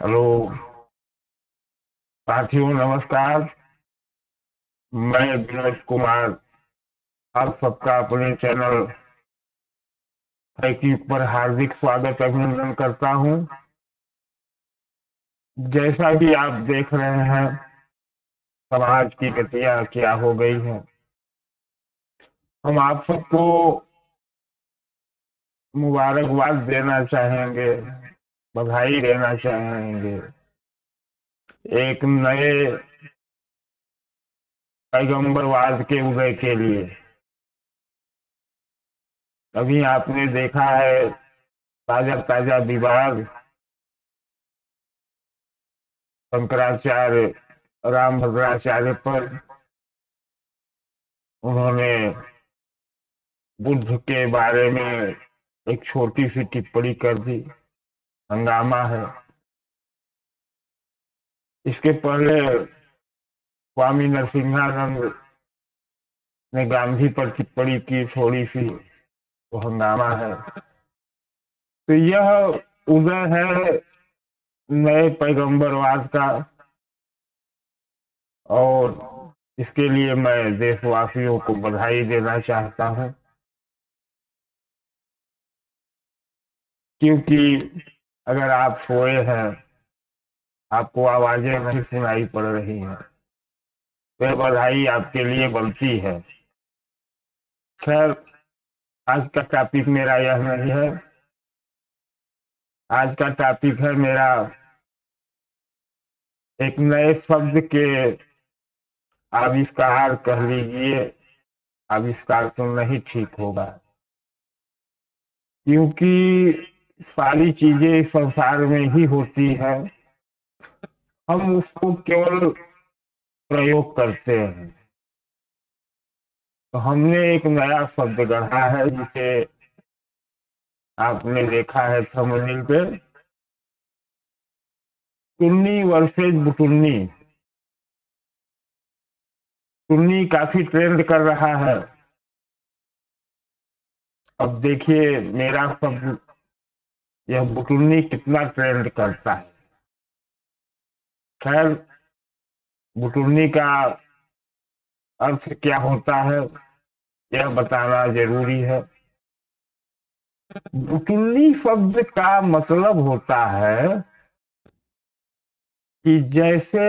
Hello साथियों, नमस्कार। मैं विनोद कुमार आप सबका अपने चैनल फैक्ट पर हार्दिक स्वागत अभिनंदन करता हूं। जैसा कि आप देख रहे हैं, समाज की गतियां क्या हो गई हैं। हम आप सबको मुबारकबाद देना चाहेंगे, बधाई देना चाहेंगे एक नए पैगंबरवाद के उदय के लिए। अभी आपने देखा है ताजा ताजा विवाद शंकराचार्य रामभद्राचार्य पर। उन्होंने बुद्ध के बारे में एक छोटी सी टिप्पणी कर दी, हंगामा है। इसके पहले स्वामी नरसिंहानंद ने गांधी पर टिप्पणी की थोड़ी सी, तो हंगामा है। तो यह उदय है नए पैगंबरवाद का, और इसके लिए मैं देशवासियों को बधाई देना चाहता हूं, क्योंकि अगर आप सोए हैं, आपको आवाजें नहीं सुनाई पड़ रही हैं, तो बधाई आपके लिए बनती है। खैर, आज का टॉपिक मेरा यह नहीं है। आज का टॉपिक है मेरा एक नए शब्द के आविष्कार, कह लीजिए। आविष्कार तो नहीं ठीक होगा, क्योंकि सारी चीजें संसार में ही होती है, हम उसको केवल प्रयोग करते हैं। तो हमने एक नया शब्द गढ़ा है, जिसे आपने देखा है थंबनेल पे, टुन्नी वर्सेज बुटुन्नी। टुन्नी काफी ट्रेंड कर रहा है। अब देखिए मेरा शब्द, यह बुटुन्नी कितना ट्रेंड करता है। खैर, बुटुन्नी का अर्थ क्या होता है यह बताना जरूरी है। बुटुन्नी शब्द का मतलब होता है कि जैसे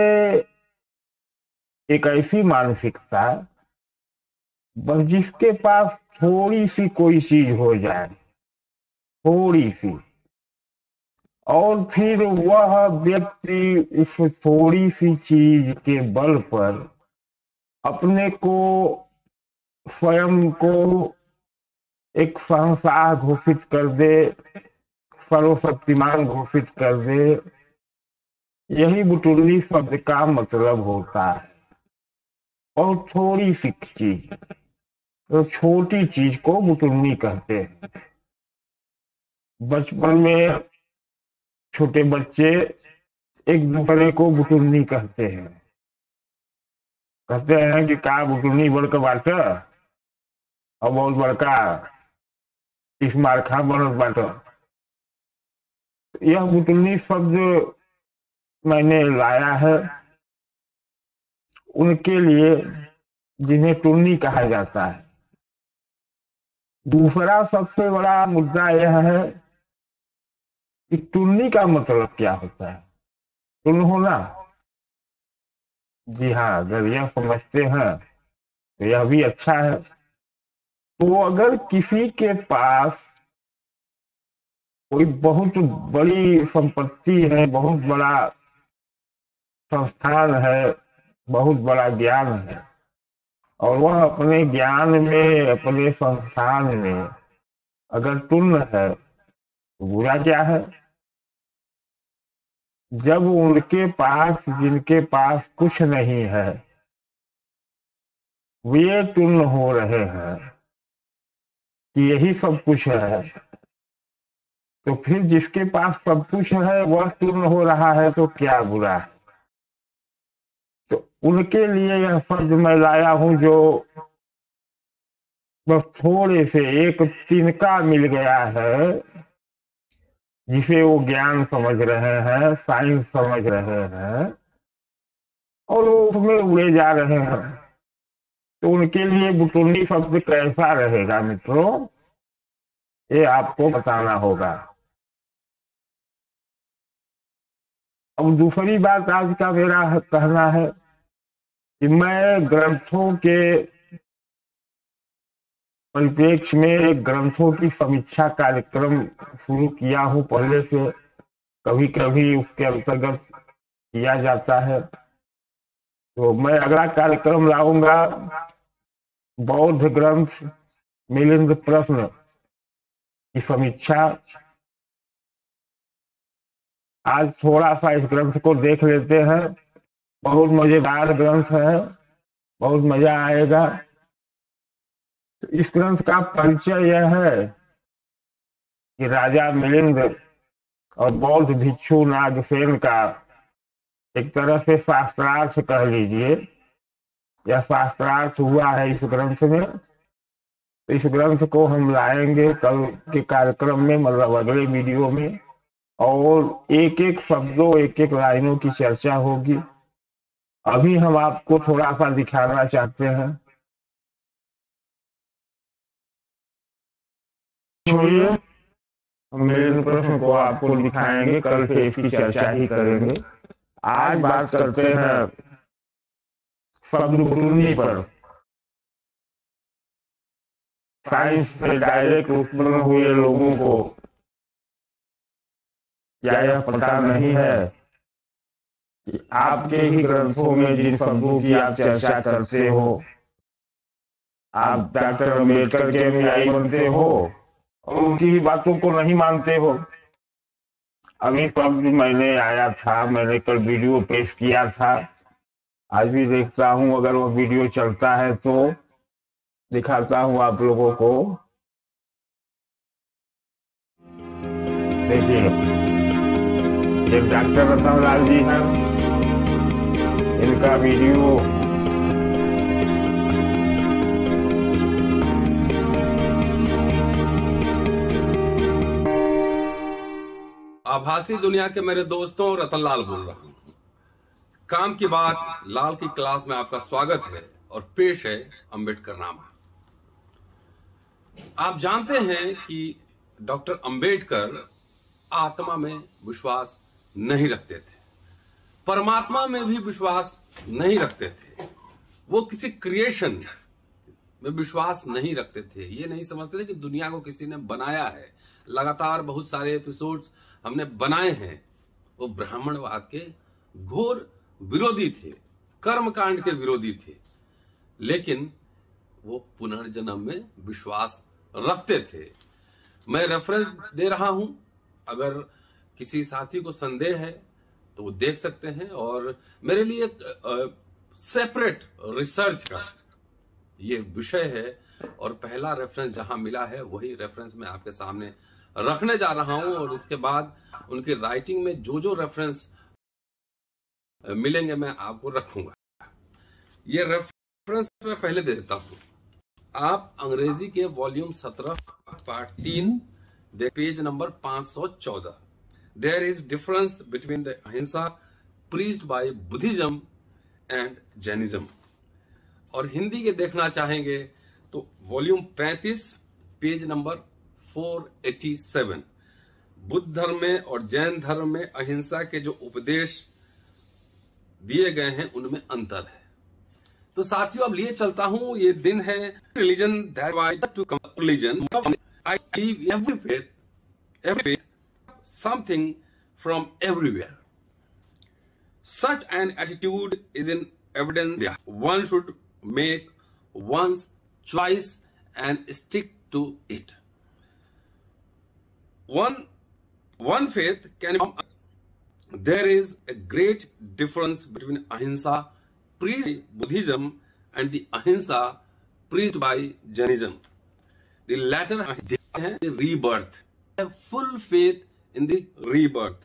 एक ऐसी मानसिकता, बस जिसके पास थोड़ी सी कोई चीज हो जाए, थोड़ी सी, और फिर वह व्यक्ति उस थोड़ी सी चीज के बल पर अपने को, स्वयं को एक शहंशाह घोषित कर दे, सर्वशक्तिमान घोषित कर दे। यही बुटुल्ली शब्द का मतलब होता है। और थोड़ी सी चीज, तो छोटी चीज को बुटुल्ली कहते हैं। बचपन में छोटे बच्चे एक दूसरे को बुटुल्ली कहते हैं। कहते हैं कि का बुटुल्ली बड़का बाटा और बहुत बड़का इस मारखा बनत बाटा। यह बुटुल्ली शब्द मैंने लाया है उनके लिए जिन्हें टुन्नी कहा जाता है। दूसरा सबसे बड़ा मुद्दा यह है कि टुन्नी का मतलब क्या होता है। टुन्न होना, जी हाँ, अगर यह समझते हैं तो यह भी अच्छा है। तो अगर किसी के पास कोई बहुत बड़ी संपत्ति है, बहुत बड़ा संस्थान है, बहुत बड़ा ज्ञान है, और वह अपने ज्ञान में, अपने संस्थान में अगर टुन्न है, तो बुरा क्या है। जब उनके पास, जिनके पास कुछ नहीं है, वे टुन्न हो रहे हैं कि यही सब कुछ है, तो फिर जिसके पास सब कुछ है वह टुन्न हो रहा है, तो क्या बुरा है। तो उनके लिए यह शब्द मैं लाया हूं, जो बस थोड़े से एक तिनका मिल गया है जिसे वो ज्ञान समझ रहे हैं, साइंस समझ रहे हैं, और वो उसमें उड़े जा रहे हैं। तो उनके लिए बुटुंडी शब्द कैसा रहेगा मित्रों, ये आपको बताना होगा। अब दूसरी बात आज का मेरा कहना है कि मैं ग्रंथों के परिप्रेक्ष्य में ग्रंथों की समीक्षा कार्यक्रम शुरू किया हूं पहले से, कभी कभी उसके अंतर्गत किया जाता है। तो मैं अगला कार्यक्रम लाऊंगा बौद्ध ग्रंथ मिलिंद प्रश्न की समीक्षा। आज थोड़ा सा इस ग्रंथ को देख लेते हैं, बहुत मजेदार ग्रंथ है, बहुत मजा आएगा। तो इस ग्रंथ का परिचय यह है कि राजा मिलिंद और बौद्ध भिक्षु नागसेन का एक तरह से शास्त्रार्थ कह लीजिए, यह शास्त्रार्थ हुआ है इस ग्रंथ में। तो इस ग्रंथ को हम लाएंगे कल के कार्यक्रम में, मतलब अगले वीडियो में, और एक एक शब्दों, एक एक लाइनों की चर्चा होगी। अभी हम आपको थोड़ा सा दिखाना चाहते हैं। छोड़िए, हम मेरे प्रश्न को आपको दिखाएंगे, कल फिर इसकी चर्चा ही करेंगे। आज बात करते हैं शब्द बुटुंडी पर। साइंस से डायरेक्ट उत्पन्न हुए लोगों को क्या यह पता नहीं है कि आपके ही ग्रंथों में जिन शब्दों की आप चर्चा करते हो, आप डॉक्टर अम्बेडकर के अनुयायी बनते हो और उनकी ही बातों को नहीं मानते हो। अभी शब्द मैंने आया था, मैंने कल वीडियो पेश किया था, आज भी देखता हूं, अगर वो वीडियो चलता है तो दिखाता हूं आप लोगों को। देखिए, ये डॉक्टर रतनलाल जी हैं, इनका वीडियो आभासी दुनिया के मेरे दोस्तों, रतनलाल बोल रहा हूं। काम की बात लाल की क्लास में आपका स्वागत है और पेश है अंबेडकर नामा। आप जानते हैं कि डॉक्टर अंबेडकर आत्मा में विश्वास नहीं रखते थे, परमात्मा में भी विश्वास नहीं रखते थे, वो किसी क्रिएशन में विश्वास नहीं रखते थे। ये नहीं समझते थे कि दुनिया को किसी ने बनाया है। लगातार बहुत सारे एपिसोड्स हमने बनाए हैं। वो ब्राह्मणवाद के घोर विरोधी थे, कर्मकांड के विरोधी थे, लेकिन वो पुनर्जन्म में विश्वास रखते थे। मैं रेफरेंस दे रहा हूं, अगर किसी साथी को संदेह है तो वो देख सकते हैं। और मेरे लिए सेपरेट रिसर्च का ये विषय है और पहला रेफरेंस जहां मिला है वही रेफरेंस मैं आपके सामने रखने जा रहा हूं। और इसके बाद उनकी राइटिंग में जो जो रेफरेंस मिलेंगे मैं आपको रखूंगा। ये रेफरेंस मैं पहले दे देता हूं। आप अंग्रेजी के volume 17 part 3 page number 514। There is difference between the ahimsa preached by Buddhism and Jainism. और हिंदी के देखना चाहेंगे तो वॉल्यूम 35 पेज नंबर 487। बुद्ध धर्म में और जैन धर्म में अहिंसा के जो उपदेश दिए गए हैं उनमें अंतर है। तो साथियों, अब लिए चलता हूं। ये दिन है religion that to religion. I believe every faith something from everywhere. Such an attitude is in evidence. One should make one's choice and stick to it. One faith can. There is a great difference between ahimsa preached by Buddhism and the ahimsa preached by Jainism. The latter is the rebirth. I have full faith in the rebirth.